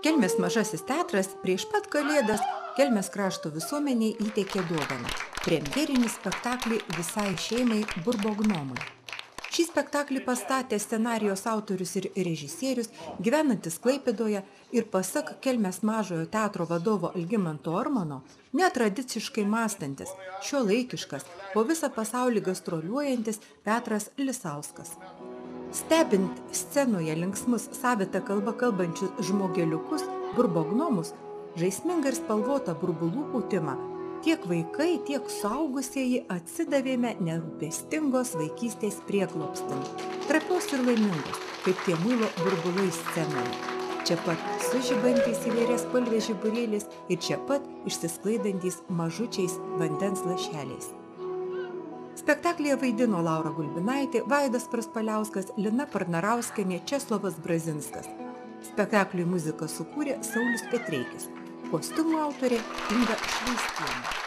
Kelmės mažasis teatras prieš pat Kalėdas Kelmės krašto visuomeniai įteikė dovaną – premjerinį spektaklį visai šeimai Burbo gnomai. Šį spektaklį pastatė scenarijos autorius ir režisierius, gyvenantis Klaipėdoje ir pasak Kelmės mažojo teatro vadovo Algimanto Ormano, netradiciškai mąstantis, šiuolaikiškas, po visą pasaulį gastroliuojantis Petras Lisauskas. Stebint scenoje linksmus savitą kalbą kalbančius žmogeliukus, Burbo gnomus, žaismingą ir spalvotą burbulų pūtimą, tiek vaikai, tiek suaugusieji atsidavėme nerūpestingos vaikystės prieglobstin, trapios ir laimingos, kaip tie muilo burbulai scenoje. Čia pat sužibantys įvairiaspalvės žiburėliais ir čia pat išsisklaidantys mažučiais vandens lašeliais. Spektaklyje vaidino Laura Gulbinaitė, Vaidas Praspaliauskas, Lina Parnarauskienė, Česlovas Brazinskas. Spektakliui muziką sukūrė Saulius Petreikis, kostiumų autorė Inga Švaistienė.